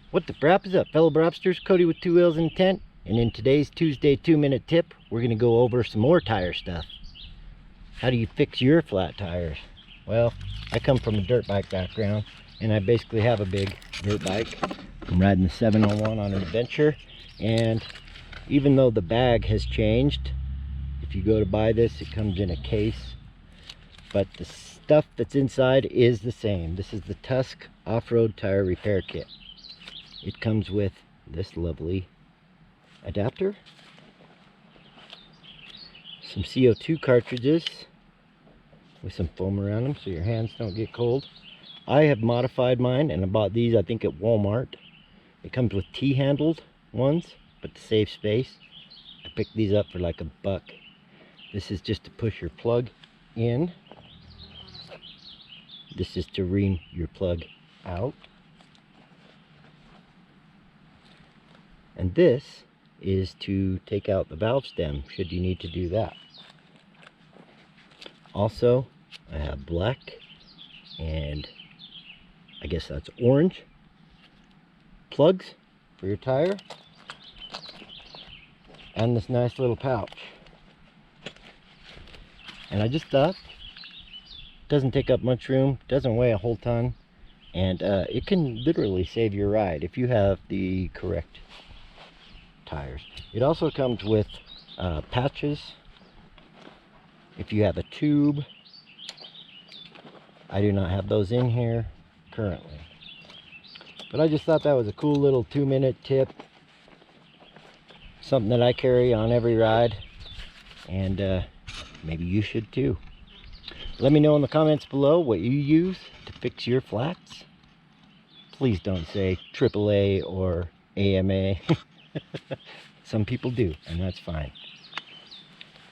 What the brap is up, fellow brapsters? Cody with Two Wheels in Tent, and in today's Tuesday 2-minute tip, we're going to go over some more tire stuff. How do you fix your flat tires? Well, I come from a dirt bike background, and I basically have a big dirt bike. I'm riding the 701 on an adventure, and even though the bag has changed, if you go to buy this, it comes in a case, but the stuff that's inside is the same. This is the Tusk off-road tire repair kit. It comes with this lovely adapter, some CO2 cartridges with some foam around them so your hands don't get cold. I have modified mine and I bought these, I think, at Walmart. It comes with T-handled ones, but to save space, I picked these up for like $1. This is just to push your plug in. This is to ream your plug out. And this is to take out the valve stem, should you need to do that. Also, I have black and I guess that's orange plugs for your tire. And this nice little pouch. And I just thought, it doesn't take up much room, doesn't weigh a whole ton, and it can literally save your ride if you have the correct tires. It also comes with patches if you have a tube. I do not have those in here currently, but I just thought that was a cool little 2-minute tip, something that I carry on every ride, and maybe you should too. Let me know in the comments below what you use to fix your flats. Please don't say AAA or AMA. Some people do, and that's fine.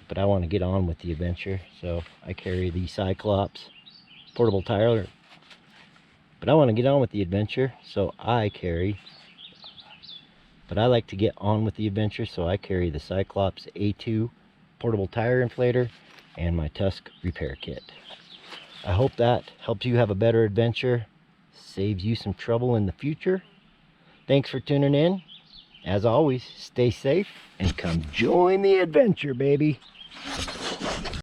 But I want to get on with the adventure, so I carry the CYCPLUS portable tire. But I want to get on with the adventure, so I carry. But I like to get on with the adventure, so I carry the CYCPLUS A2 portable tire inflator and my Tusk repair kit. I hope that helps you have a better adventure, saves you some trouble in the future. Thanks for tuning in. As always, stay safe and come join the adventure, baby.